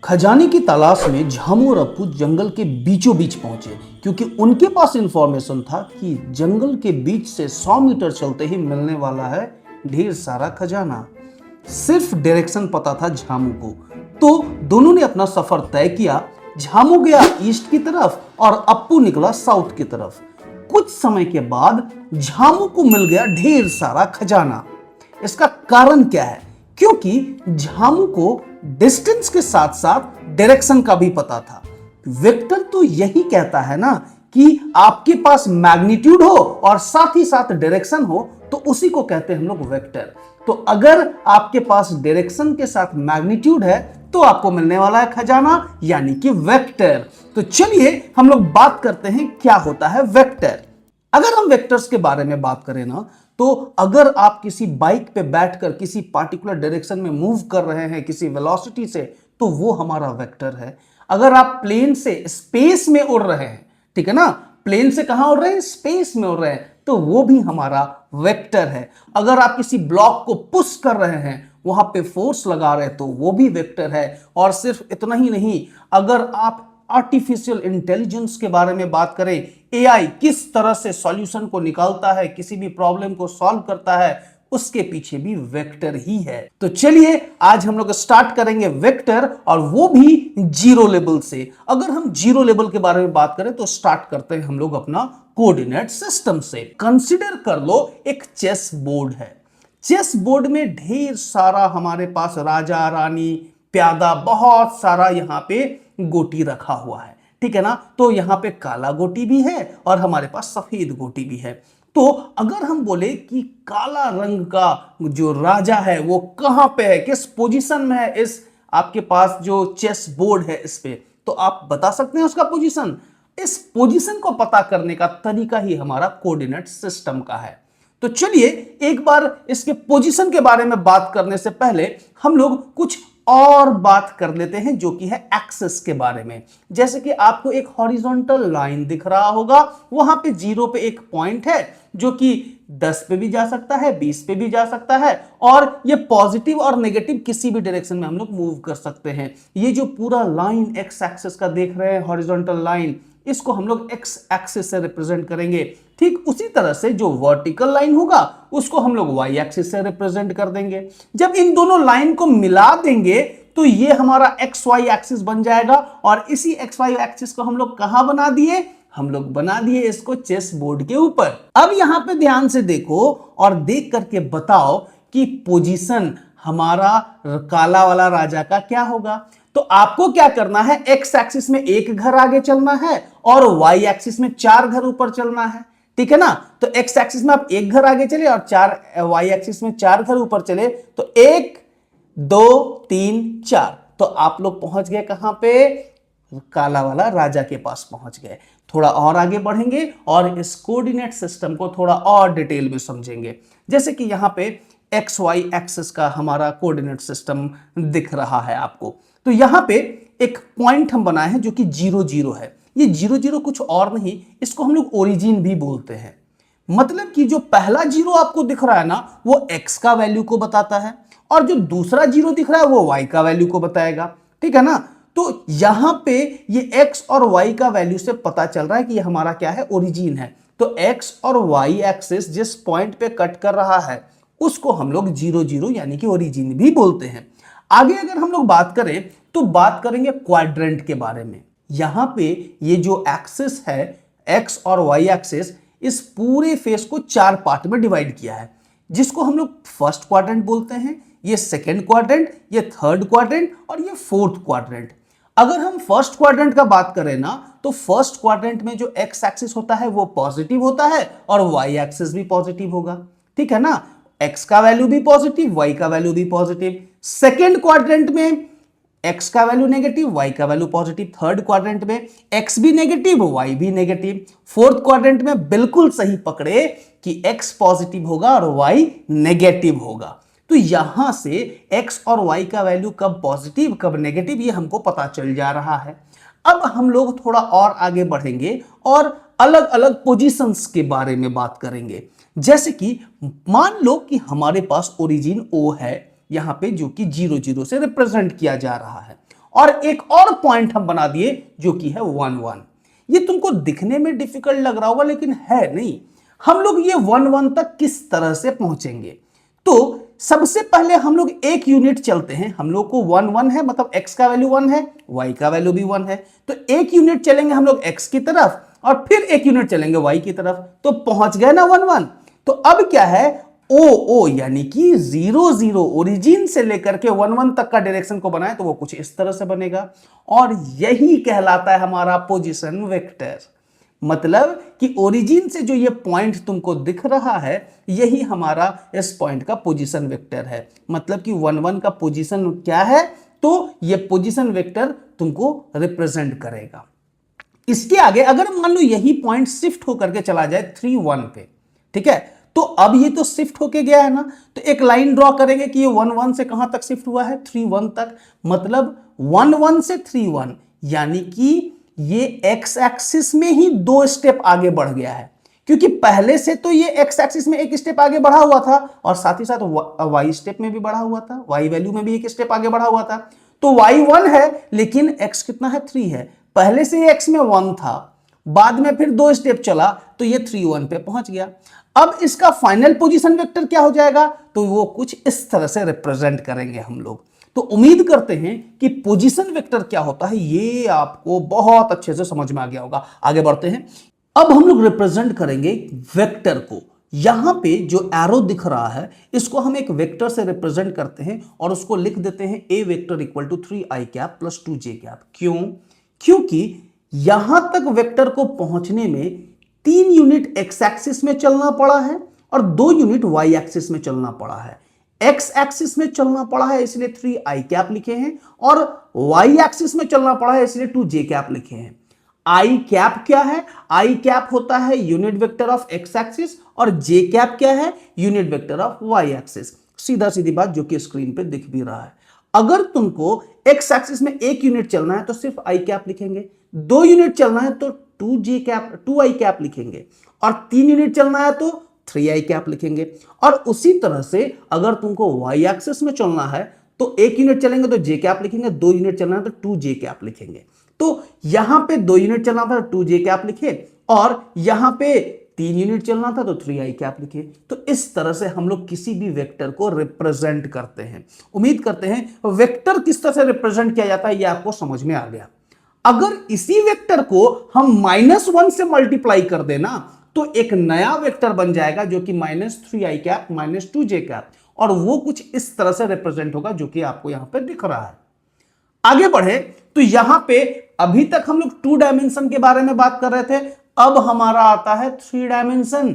खजाने की तलाश में झामू और अप्पू जंगल के बीचों बीच पहुंचे क्योंकि उनके पास इंफॉर्मेशन था कि जंगल के बीच से 100 मीटर चलते ही मिलने वाला है ढेर सारा खजाना। सिर्फ डायरेक्शन पता था झामू को, तो दोनों ने अपना सफर तय किया। झामू गया ईस्ट की तरफ और अप्पू निकला साउथ की तरफ। कुछ समय के बाद झामू को मिल गया ढेर सारा खजाना। इसका कारण क्या है? क्योंकि झामू को डिस्टेंस के साथ साथ डायरेक्शन का भी पता था। वेक्टर तो यही कहता है ना कि आपके पास मैग्नीट्यूड हो और साथ ही साथ डायरेक्शन हो, तो उसी को कहते हैं हम लोग वेक्टर। तो अगर आपके पास डायरेक्शन के साथ मैग्नीट्यूड है तो आपको मिलने वाला है खजाना, यानी कि वेक्टर। तो चलिए हम लोग बात करते हैं क्या होता है वेक्टर। अगर हम वेक्टर्स के बारे में बात करें ना, तो अगर आप किसी बाइक पे बैठकर किसी पार्टिकुलर डायरेक्शन में मूव कर रहे हैं किसी वेलोसिटी से, तो वो हमारा वेक्टर है। अगर आप प्लेन से स्पेस में उड़ रहे हैं, ठीक है ना, प्लेन से कहां उड़ रहे हैं? स्पेस में उड़ रहे हैं, तो वो भी हमारा वेक्टर है। अगर आप किसी ब्लॉक को पुश कर रहे हैं, वहां पे फोर्स लगा रहे हैं, तो वो भी वेक्टर है। और सिर्फ इतना ही नहीं, अगर आप आर्टिफिशियल इंटेलिजेंस के बारे में बात करें, एआई किस तरह से सॉल्यूशन को निकालता है, किसी भी प्रॉब्लम को सॉल्व करता है, उसके पीछे भी वेक्टर ही है। तो चलिए आज हम लोग स्टार्ट करेंगे वेक्टर, और वो भी जीरो लेवल से। अगर हम जीरो लेवल के बारे में बात करें तो स्टार्ट करते हैं हम लोग अपना कोऑर्डिनेट सिस्टम से। कंसीडर कर लो एक चेस बोर्ड है। चेस बोर्ड में ढेर सारा हमारे पास राजा रानी प्यादा बहुत सारा यहां पे गोटी रखा हुआ है, ठीक है ना। तो यहां पे काला गोटी भी है और हमारे पास सफेद गोटी भी है। तो अगर हम बोले कि काला रंग का जो राजा है वो कहां पे है, किस पोजीशन में है इस आपके पास जो चेस बोर्ड है इस पे, तो आप बता सकते हैं उसका पोजीशन। इस पोजीशन को पता करने का तरीका ही हमारा कोऑर्डिनेट सिस्टम का है। तो चलिए एक बार इसके पोजीशन के बारे में बात करने से पहले हम लोग कुछ और बात कर लेते हैं, जो कि है एक्सिस के बारे में। जैसे कि आपको एक हॉरिजॉन्टल लाइन दिख रहा होगा, वहां पे जीरो पे एक पॉइंट है जो कि 10 पे भी जा सकता है, 20 पे भी जा सकता है, और ये पॉजिटिव और नेगेटिव किसी भी डायरेक्शन में हम लोग मूव कर सकते हैं। ये जो पूरा लाइन एक्स एक्सिस का देख रहे हैं हॉरिजॉन्टल लाइन, इसको हम लोग एक्स एक्सिस से रिप्रेजेंट करेंगे। ठीक उसी तरह से जो वर्टिकल लाइन होगा उसको हम लोग वाई एक्सिस से रिप्रेजेंट कर देंगे। जब इन दोनों लाइन को मिला देंगे तो ये हमारा एक्स वाई एक्सिस बन जाएगा, और इसी एक्स वाई एक्सिस को हम लोग कहां बना दिए? हम लोग बना दिए इसको चेस बोर्ड के ऊपर। अब यहां पे ध्यान से देखो और देख करके बताओ कि पोजीशन हमारा काला वाला राजा का क्या होगा। तो आपको क्या करना है, एक्स एक्सिस में एक घर आगे चलना है और वाई एक्सिस में 4 घर ऊपर चलना है, ठीक है ना। तो एक्स एक्सिस में आप एक घर आगे चले और 4 वाई एक्सिस में 4 घर ऊपर चले, तो 1 2 3 4, तो आप लोग पहुंच गए कहां पे? काला वाला राजा के पास पहुंच गए। थोड़ा और आगे बढ़ेंगे और इस कोऑर्डिनेट सिस्टम को थोड़ा और डिटेल में समझेंगे। जैसे कि यहां पे एक्स वाई एक्सिस का हमारा कोऑर्डिनेट सिस्टम दिख रहा है आपको। तो यहां पे एक पॉइंट हम बनाए हैं जो कि 0 0 है। ये 0 0 कुछ और नहीं, इसको हम लोग ओरिजिन भी बोलते हैं। मतलब कि जो पहला 0 आपको दिख रहा है ना, वो x का वैल्यू को बताता है, और जो दूसरा 0 दिख रहा है वो y का वैल्यू को बताएगा, ठीक है ना। तो यहां पे ये x और y का वैल्यू से पता चल रहा है कि ये हमारा क्या है? ओरिजिन है। तो x और y एक्सिस जिस पॉइंट पे कट कर रहा है उसको हम लोग 0 0 यानी कि ओरिजिन भी बोलते हैं। आगे अगर हम लोग बात करें तो बात करेंगे क्वाड्रेंट के बारे में। यहां पे ये जो एक्सिस है एक्स और वाई एक्सिस, इस पूरे फेस को 4 पार्ट में डिवाइड किया है, जिसको हम लोग फर्स्ट क्वाड्रेंट बोलते हैं, ये सेकंड क्वाड्रेंट, ये थर्ड क्वाड्रेंट और ये फोर्थ क्वाड्रेंट। अगर हम फर्स्ट क्वाड्रेंट का बात करें ना, तो फर्स्ट क्वाड्रेंट में जो एक्स एक्सिस होता है वो पॉजिटिव होता है और वाई एक्सिस भी पॉजिटिव होगा, ठीक है ना। एक्स का वैल्यू भी पॉजिटिव, वाई का वैल्यू भी पॉजिटिव। सेकेंड क्वाड्रेंट में x का वैल्यू नेगेटिव, y का वैल्यू पॉजिटिव। थर्ड क्वाड्रेंट में x भी नेगेटिव, y भी नेगेटिव। फोर्थ क्वाड्रेंट में बिल्कुल सही पकड़े कि x पॉजिटिव होगा और y नेगेटिव होगा। तो यहां से x और y का वैल्यू कब पॉजिटिव कब नेगेटिव ये हमको पता चल जा रहा है। अब हम लोग थोड़ा और आगे बढ़ेंगे और अलग अलग पोजीशंस के बारे में बात करेंगे। जैसे कि मान लो कि हमारे पास ओरिजिन O है यहां पे, जो कि 0 0 से रिप्रेजेंट किया जा रहा है, और एक और पॉइंट हम बना दिए जो कि है 1 1। ये तुमको दिखने में डिफिकल्ट लग रहा होगा लेकिन है नहीं। हम लोग ये 1 1 तक किस तरह से पहुंचेंगे? तो सबसे पहले हम लोग एक यूनिट चलते हैं। हम लोग को 1 1 है, मतलब x का वैल्यू 1 है, y का वैल्यू भी 1 है, तो एक यूनिट चलेंगे हम लोग x की तरफ और फिर एक यूनिट चलेंगे y की तरफ, तो पहुंच गए ना 1 1। तो अब क्या है, ओ यानी कि 0 0 ओरिजिन से लेकर के 1 1 तक का डायरेक्शन को बनाए तो वो कुछ इस तरह से बनेगा, और यही कहलाता है हमारा पोजीशन वेक्टर। मतलब कि ओरिजिन से जो ये पॉइंट तुमको दिख रहा है यही हमारा इस पॉइंट का पोजीशन वेक्टर है। मतलब कि 1 1 का पोजीशन क्या है, तो ये पोजीशन वेक्टर तुमको रिप्रेजेंट करेगा। इसके आगे अगर मान लो यही पॉइंट शिफ्ट होकर के चला जाए 3 1 पे, ठीक है, तो अब ये तो शिफ्ट होके गया है ना, तो एक लाइन ड्रॉ करेंगे कि ये 1 1 से कहां तक शिफ्ट हुआ है, 3 1 तक। मतलब 1 1 से 3 1 यानी कि ये एक्स एक्सिस में ही 2 स्टेप आगे बढ़ गया है, क्योंकि पहले से तो ये एक्स एक्सिस में एक स्टेप आगे बढ़ा हुआ था और साथ ही साथ वाई स्टेप में भी बढ़ा हुआ था, वाई वैल्यू में भी एक स्टेप आगे बढ़ा हुआ था। तो वाई 1 है लेकिन एक्स कितना है, 3 है। पहले से एक्स में 1 था, बाद में फिर 2 स्टेप चला तो ये 3 1 पे पहुंच गया। अब इसका फाइनल पोजीशन वेक्टर क्या हो जाएगा, तो वो कुछ इस तरह से रिप्रेजेंट करेंगे हम लोग। तो उम्मीद करते हैं कि पोजीशन वेक्टर क्या होता है ये आपको बहुत अच्छे से समझ में आ गया होगा। आगे बढ़ते हैं। अब हम लोग रिप्रेजेंट करेंगे वेक्टर को। यहां पे जो एरो दिख रहा है इसको हम एक वेक्टर से रिप्रेजेंट करते हैं और उसको लिख देते हैं a vector equal to 3i cap plus 2j cap. क्यों? क्योंकि यहां तक वेक्टर को पहुंचने में 3 यूनिट एक्स एक्सिस में चलना पड़ा है और 2 यूनिट वाई एक्सिस में चलना पड़ा है। एक्स एक्सिस में चलना पड़ा है इसलिए 3i कैप लिखे हैं, और वाई एक्सिस में चलना पड़ा है इसलिए 2j कैप लिखे हैं। आई कैप क्या है? आई कैप होता है unit vector of X axis और जे कैप क्या है? Unit vector of Y axis. सीधा सीधी बात जो कि स्क्रीन पे दिख भी रहा है। अगर तुमको एक्स एक्सिस में एक यूनिट चलना है तो सिर्फ आई कैप लिखेंगे, 2 यूनिट चलना है तो 2i कैप लिखेंगे, और 3 यूनिट चलना है तो 3i कैप लिखेंगे। और उसी तरह से अगर तुमको वाई एक्सिस में चलना है तो 1 यूनिट चलेंगे तो j कैप लिखेंगे, 2 यूनिट चलना है तो 2j कैप लिखेंगे। तो यहां पे 2 यूनिट चलना था तो 2j कैप लिखे, और यहां पे 3 यूनिट चलना था तो 3i कैप लिखे। तो इस तरह से हम लोग किसी भी वेक्टर को रिप्रेजेंट करते हैं। उम्मीद करते हैं वेक्टर किस तरह से रिप्रेजेंट किया जाता है ये आपको समझ में आ गया। अगर इसी वेक्टर को हम -1 से मल्टीप्लाई कर देना तो एक नया वेक्टर बन जाएगा जो कि -3i कैप -2j कैप, और वो कुछ इस तरह से रिप्रेजेंट होगा जो कि आपको यहां पे दिख रहा है। आगे बढ़े तो यहां पे अभी तक हम लोग 2 डायमेंशन के बारे में बात कर रहे थे, अब हमारा आता है 3 डायमेंशन।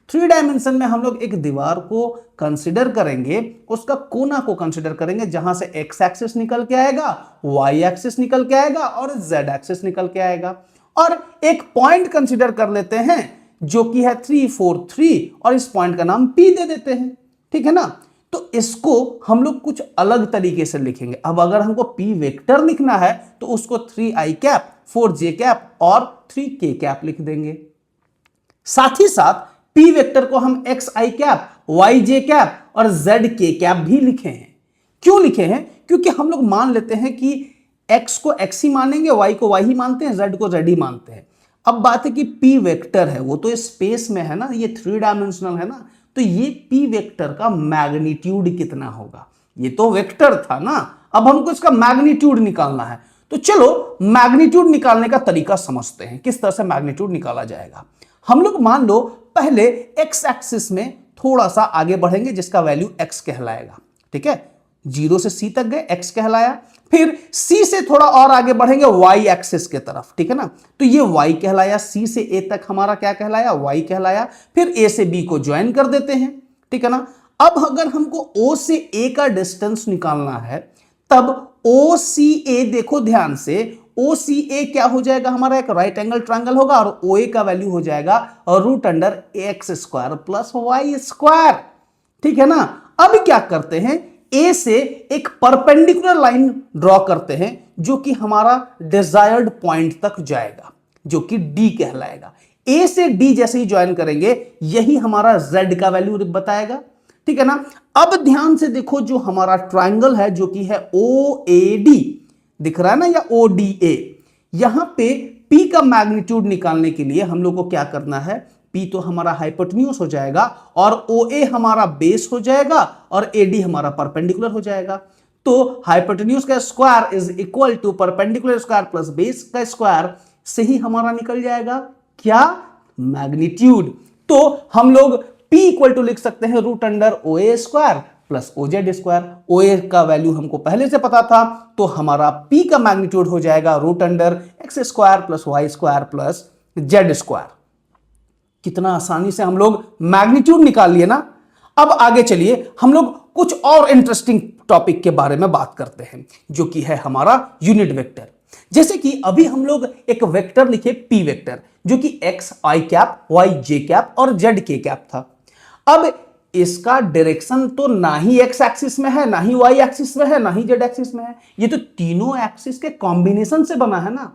3 डायमेंशन में हम लोग एक दीवार को कंसिडर करेंगे, उसका कोना को कंसिडर करेंगे जहां से एक्स एक्सिस निकल के आएगा, वाई एक्सिस निकल के आएगा और जेड एक्सिस निकल के आएगा, और एक पॉइंट कंसिडर कर लेते हैं जो कि है 3 4 3 और इस पॉइंट का नाम P दे देते हैं। ठीक है ना? तो इसको हम लोग कुछ अलग तरीके से लिखेंगे। अब अगर हमको P वेक्टर लिखना है तो उसको 3i कैप 4j कैप और 3k कैप लिख देंगे। साथ ही साथ P वेक्टर को हम xi कैप yj कैप और zk कैप भी लिखे हैं। क्यों लिखे हैं? क्योंकि हम लोग मान लेते हैं कि x को x ही मानेंगे, y को y ही मानते हैं, z को z ही मानते हैं। अब बात है कि P वेक्टर है, वो तो स्पेस में है ना, ये 3 डायमेंशनल है ना, तो ये P वेक्टर का मैग्नीट्यूड कितना होगा? ये तो वेक्टर था ना, अब हमको इसका मैग्नीट्यूड निकालना है। तो चलो मैग्नीट्यूड निकालने का तरीका समझते हैं, किस तरह से मैग्नीट्यूड निकाला जाएगा। हम लोग मान लो पहले एक्स एक्सिस में थोड़ा सा आगे बढ़ेंगे जिसका वैल्यू x कहलाएगा। ठीक है, 0 से c तक गए, x कहलाया। फिर c से थोड़ा और आगे बढ़ेंगे y एक्सिस के तरफ। ठीक है ना, तो ये y कहलाया। c से a तक हमारा क्या कहलाया? y कहलाया। फिर a से b को ज्वाइन कर देते हैं। ठीक है ना। अब अगर हमको o से a का डिस्टेंस निकालना है तब OCA, देखो ध्यान से, OCA क्या हो जाएगा? हमारा एक राइट एंगल ट्रायंगल होगा और OA का वैल्यू हो जाएगा √x² प्लस y²। ठीक है ना। अब क्या करते हैं, A से एक परपेंडिकुलर लाइन ड्रॉ करते हैं जो कि हमारा डिजायर्ड पॉइंट तक जाएगा जो कि D कहलाएगा। A से D जैसे ही ज्वाइन करेंगे यही हमारा Z का वैल्यू बताएगा। ठीक है ना। अब ध्यान से देखो, जो हमारा ट्रायंगल है जो कि है OAD, दिख रहा है ना, या ODA। यहां पे P का मैग्नीट्यूड निकालने के लिए हम लोग को क्या करना है, P तो हमारा हाइपोटेन्यूज हो जाएगा और OA हमारा बेस हो जाएगा और AD हमारा परपेंडिकुलर हो जाएगा। तो हाइपोटेन्यूज का square is equal to perpendicular square plus base का स्क्वायर से ही हमारा निकल जाएगा क्या, मैग्नीट्यूड। तो हम लोग P इक्वल टू लिख सकते हैं root under OA square plus OZ square. OA का वैल्यू हमको पहले से पता था, तो हमारा P का मैग्नीट्यूड हो जाएगा root under X square plus Y square plus Z square. कितना आसानी से हम लोग मैग्नीट्यूड निकाल लिए ना। अब आगे चलिए हम लोग कुछ और इंटरेस्टिंग टॉपिक के बारे में बात करते हैं, जो कि है हमारा यूनिट वेक्टर। जैसे कि अभी हम लोग एक वेक्टर लिखे P वेक्टर, जो कि X I cap, Y J cap और Z K कैप था। अब इसका डायरेक्शन तो ना ही X एक्सिस में है, ना ही Y एक्सिस में है, ना ही Z एक्सिस में है, ये तो तीनों एक्सिस के कॉम्बिनेशन से बना है ना।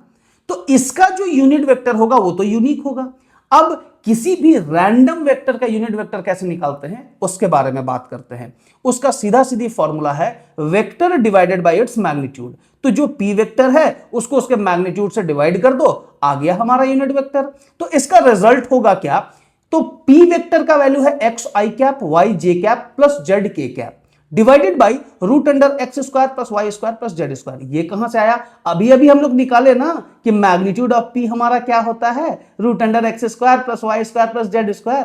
तो इसका जो यूनिट वेक्टर होगा वो तो यूनिक होगा। अब किसी भी रैंडम वेक्टर का यूनिट वेक्टर कैसे निकालते हैं उसके बारे में बात करते हैं। उसका सीधा सीधी फॉर्मूला है vector divided by its magnitude. तो जो P वेक्टर है उसको उसके मैग्नीट्यूड से डिवाइड कर दो, आ गया हमारा यूनिट वेक्टर। तो इसका रिजल्ट होगा क्या, तो P वेक्टर का वैल्यू है X I cap, Y J cap plus Z K cap divided by root under X square plus Y square plus Z square. ये कहां से आया, अभी अभी हम लोग निकाले ना कि मैग्नीट्यूड ऑफ P हमारा क्या होता है, root under X square plus Y square plus Z square.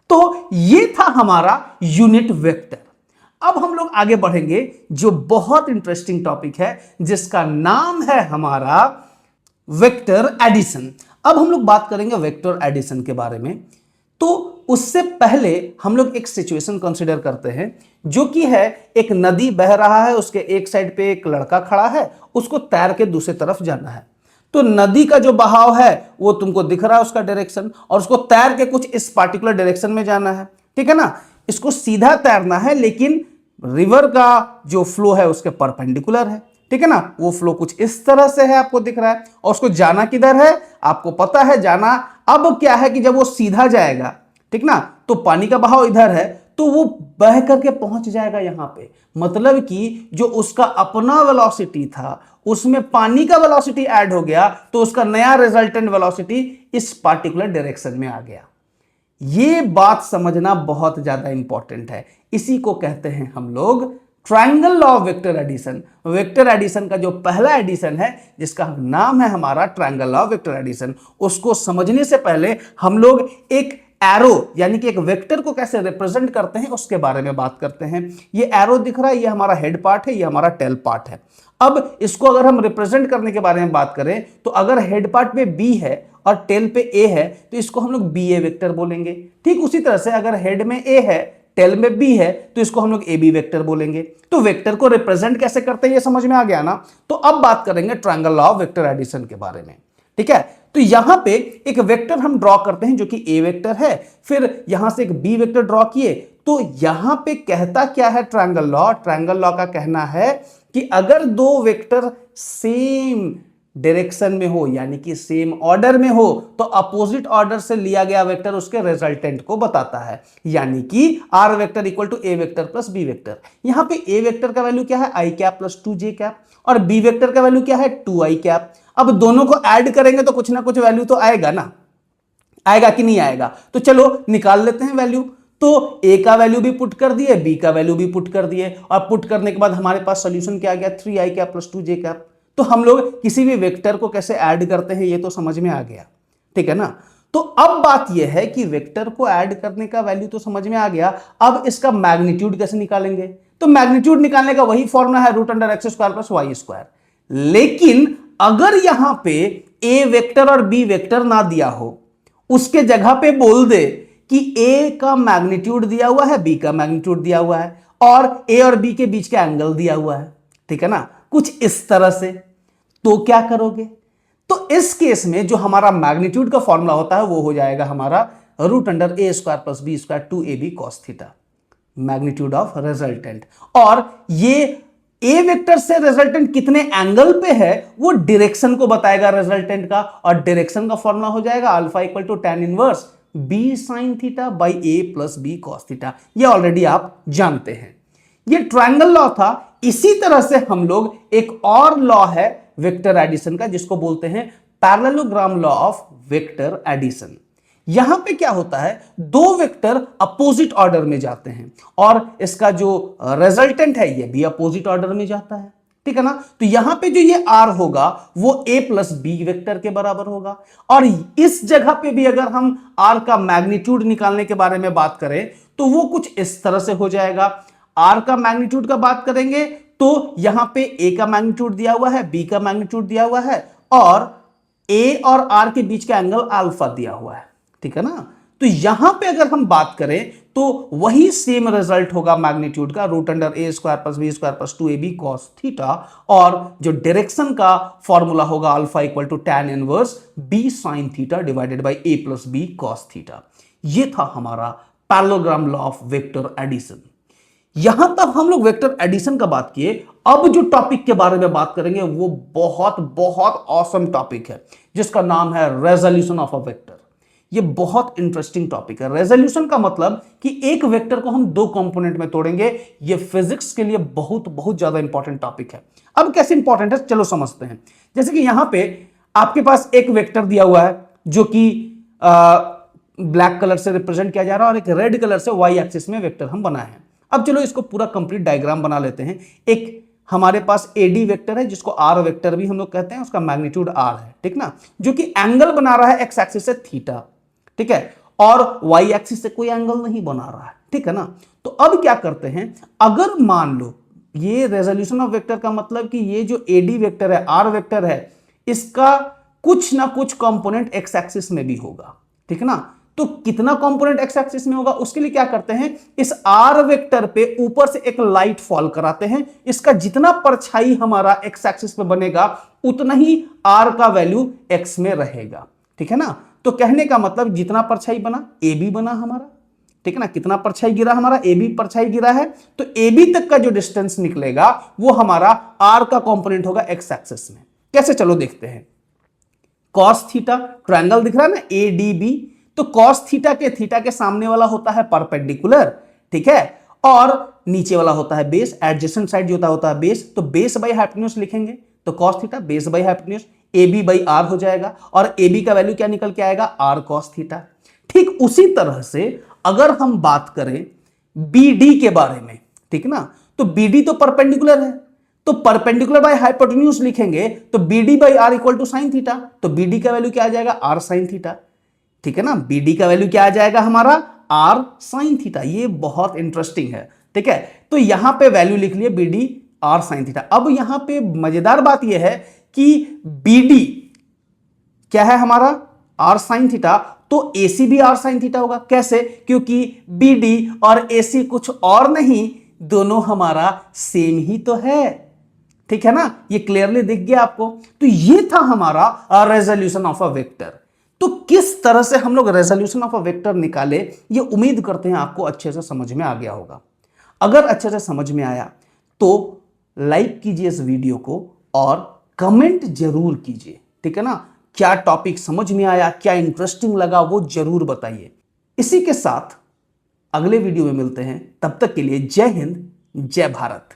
तो ये था हमारा यूनिट वेक्टर। अब हम लोग आगे बढ़ेंगे जो बहुत इंटरेस्टिंग टॉपिक है, जिसका नाम है हमारा वेक्टर एडिशन। अब हम लोग बात करेंगे वेक्टर एडिशन के बारे में। तो उससे पहले हम लोग एक सिचुएशन कंसीडर करते हैं, जो कि है एक नदी बह रहा है, उसके एक साइड पे एक लड़का खड़ा है, उसको तैर के दूसरी तरफ जाना है। तो नदी का जो बहाव है वो तुमको दिख रहा है उसका डायरेक्शन, और उसको तैर के कुछ इस पार्टिकुलर डायरेक्शन में जाना है, ठीक है ना। इसको सीधा तैरना है, लेकिन रिवर का जो फ्लो है उसके परपेंडिकुलर है, ठीक है ना। वो फ्लो कुछ इस तरह से है, आपको दिख रहा है, और उसको जाना किधर है आपको पता है, जाना अब क्या है कि जब वो सीधा जाएगा, ठीक ना, तो पानी का बहाव इधर है, तो वो बह करके पहुंच जाएगा यहां पे। मतलब कि जो उसका अपना वेलोसिटी था उसमें पानी का वेलोसिटी ऐड हो गया, तो उसका नया रिजल्टेंट वेलोसिटी इस पार्टिकुलर डायरेक्शन में आ गया। ये बात समझना बहुत ज्यादा इंपॉर्टेंट है। इसी को कहते हैं हम लोग triangle law of vector addition. Vector addition का जो पहला एडिशन है, जिसका नाम है हमारा triangle law of vector addition, उसको समझने से पहले हम लोग एक एरो यानी कि एक वेक्टर को कैसे रिप्रेजेंट करते हैं उसके बारे में बात करते हैं। ये एरो दिख रहा है, ये हमारा हेड पार्ट है, ये हमारा टेल पार्ट है। अब इसको अगर हम रिप्रेजेंट करने के बारे में बात करें, तो अगर हेड पार्ट पे B है और टेल पे A है, तो इसको हम लोग BA वेक्टर बोलेंगे। ठीक उसी तरह से अगर हेड में A है, टेल में B है, तो इसको हम लोग AB वेक्टर बोलेंगे। तो वेक्टर को रिप्रेजेंट कैसे करते हैं ये समझ में आ गया ना। तो अब बात करेंगे triangle law of vector addition के बारे में, ठीक है। तो यहां पे एक वेक्टर हम ड्रॉ करते हैं जो कि A वेक्टर है, फिर यहां से एक B वेक्टर ड्रॉ किए। तो यहां पे कहता क्या है ट्रायंगल लॉ, ट्रायंगल लॉ का कहना है कि अगर दो वेक्टर सेम डायरेक्शन में हो यानी कि सेम ऑर्डर में हो, तो अपोजिट ऑर्डर से लिया गया वेक्टर उसके रिजल्टेंट को बताता है। यानी कि R vector equal to A vector plus B vector. यहां पे A वेक्टर का वैल्यू क्या है I cap plus 2J cap, और B वेक्टर का वैल्यू क्या है 2I कैप। अब दोनों को ऐड करेंगे तो कुछ ना कुछ वैल्यू तो आएगा ना, आएगा कि नहीं आएगा। तो चलो निकाल लेते हैं वैल्यू। तो A का वैल्यू भी पुट कर दिए, B का वैल्यू भी पुट कर दिए, और पुट करने के बाद हमारे पास सोल्यूशन क्या आ गया 3I cap plus 2J cap. तो हम लोग किसी भी वेक्टर को कैसे ऐड करते हैं ये तो समझ में आ गया, ठीक है ना। तो अब बात यह है कि वेक्टर को ऐड करने का वैल्यू तो समझ में आ गया, अब इसका मैग्नीट्यूड कैसे निकालेंगे। तो मैग्नीट्यूड निकालने का वही फॉर्मूला है root under X square plus Y square. लेकिन अगर यहां पे A वेक्टर और B वेक्टर ना दिया हो, उसके जगह पे बोल दे कि A का मैग्नीट्यूड दिया हुआ है, B का मैग्नीट्यूड दिया हुआ है, और A और B के बीच का एंगल दिया हुआ है, ठीक है ना, कुछ इस तरह से, तो क्या करोगे। तो इस केस में जो हमारा मैग्नीट्यूड का फॉर्मूला होता है वो हो जाएगा हमारा root under A square plus B square 2AB cos theta, magnitude of resultant. और ये A वेक्टर से रिजल्टेंट कितने एंगल पे है वो डायरेक्शन को बताएगा रिजल्टेंट का, और डायरेक्शन का फॉर्मूला हो जाएगा alpha equal to tan inverse B sin theta by A plus B cos theta. ये ऑलरेडी आप जानते हैं। ये ट्रायंगल लॉ था। इसी तरह से हम लोग एक और लॉ है वेक्टर एडिशन का, जिसको बोलते हैं parallelogram law of vector addition. यहां पे क्या होता है, दो वेक्टर अपोजिट ऑर्डर में जाते हैं और इसका जो रिजल्टेंट है ये भी अपोजिट ऑर्डर में जाता है, ठीक है ना। तो यहां पे जो ये r होगा वो a प्लस बी वेक्टर के बराबर होगा। और इस जगह पे भी अगर हम r का मैग्नीट्यूड निकालने के बारे में बात करें तो वो कुछ इस तरह से हो जाएगा। r का मैग्नीट्यूड का बात करेंगे तो यहां पे a का मैग्नीट्यूड दिया हुआ है, b का मैग्नीट्यूड दिया हुआ है और a और r के बीच का एंगल अल्फा दिया हुआ है, ठीक है ना। तो यहां पे अगर हम बात करें तो वही सेम रिजल्ट होगा मैग्नीट्यूड का, root under A square plus B square plus 2ab cos theta. और जो डायरेक्शन का फॉर्मूला होगा alpha equal to tan inverse b sin theta divided by a plus b cos theta. ये था हमारा parallelogram law of vector addition. यहां तक हम लोग वेक्टर एडिशन का बात किए। अब जो टॉपिक के बारे में बात करेंगे वो बहुत बहुत ऑसम टॉपिक है, जिसका नाम है रेजोल्यूशन ऑफ अ वेक्टर। ये बहुत इंटरेस्टिंग टॉपिक है। रेजोल्यूशन का मतलब कि एक वेक्टर को हम दो कंपोनेंट में तोड़ेंगे। ये फिजिक्स के लिए बहुत बहुत ज्यादा इंपॉर्टेंट टॉपिक है। अब कैसे इंपॉर्टेंट है चलो समझते हैं। जैसे कि यहां पे आपके पास एक वेक्टर दिया हुआ है जो कि ब्लैक कलर से रिप्रेजेंट किया जा रहा है और एक रेड कलर से वाई एक्सिस में वेक्टर हम बनाए हैं। अब चलो इसको पूरा कंप्लीट डायग्राम बना लेते हैं। एक हमारे पास एडी वेक्टर है जिसको आर वेक्टर भी हम लोग कहते हैं, उसका मैग्नीट्यूड आर है, ठीक ना, जो कि एंगल बना रहा है एक्स एक्सिस से थीटा, ठीक है, और वाई एक्सिस से कोई एंगल नहीं बना रहा है, ठीक है ना। तो अब क्या करते हैं, अगर मान लो ये रेजोल्यूशन ऑफ वेक्टर का मतलब कि ये जो एडी वेक्टर है, आर वेक्टर है, इसका कुछ ना कुछ कंपोनेंट एक्स एक्सिस में भी होगा, ठीक है ना। तो कितना कंपोनेंट एक्स एक्सिस में होगा, उसके लिए क्या करते हैं, इस आर वेक्टर पे ऊपर से एक लाइट फॉल कराते हैं। इसका जितना परछाई हमारा एक्स एक्सिस पे बनेगा उतना ही आर का वैल्यू एक्स में रहेगा, ठीक है ना। तो कहने का मतलब जितना परछाई बना ए बी बना हमारा, ठीक है ना। कितना परछाई गिरा हमारा, ए बी परछाई गिरा है, तो ए बी तक का जो डिस्टेंस निकलेगा वो हमारा आर का कंपोनेंट होगा एक्स एक्सिस में। कैसे, चलो देखते हैं। कॉस थीटा, ट्रायंगल दिख रहा है ना ए डी बी, तो कॉस थीटा के सामने वाला होता है परपेंडिकुलर, ठीक है, और नीचे वाला होता है बेस। एडजेसेंट साइड जो होता है बेस, तो बेस बाई हाइपोटेन्यूज लिखेंगे, तो cos theta base by hypotenuse A B by R हो जाएगा और ए बी का वैल्यू क्या निकल के आएगा, आर कॉस थीटा। ठीक उसी तरह से अगर हम बात करें बी डी के बारे में, ठीक ना, तो बी डी तो परपेंडिकुलर है, तो परपेंडिकुलर बाय हाइपोटेन्यूज लिखेंगे, तो B D by R equal to sine theta, तो बी डी का वैल्यू क्या आ जाएगा, आर साइन थीटा, ठीक है ना। बी डी का वैल्यू क्या आ जाएगा हमारा, आर साइन थीटा। ये बहुत इंटरेस्टिंग है, ठीक है। तो यहां पे वैल्यू लिख लिए B D R sine theta. अब यहां पे मजेदार बात यह है कि बी डी क्या है हमारा, आर साइन थीटा, तो एसी भी आर साइन थीटा होगा। कैसे, क्योंकि बी डी और एसी कुछ और नहीं, दोनों हमारा सेम ही तो है, ठीक है ना। ये क्लियरली दिख गया आपको। तो ये था हमारा रेजोल्यूशन ऑफ अ वेक्टर। तो किस तरह से हम लोग रेजोल्यूशन ऑफ अ वेक्टर निकाले, ये उम्मीद करते हैं आपको अच्छे से समझ में आ गया होगा। अगर अच्छे से समझ में आया तो लाइक कीजिए इस वीडियो को और कमेंट जरूर कीजिए, ठीक है ना। क्या टॉपिक समझ में आया, क्या इंटरेस्टिंग लगा, वो जरूर बताइए। इसी के साथ अगले वीडियो में मिलते हैं, तब तक के लिए जय हिंद, जय भारत।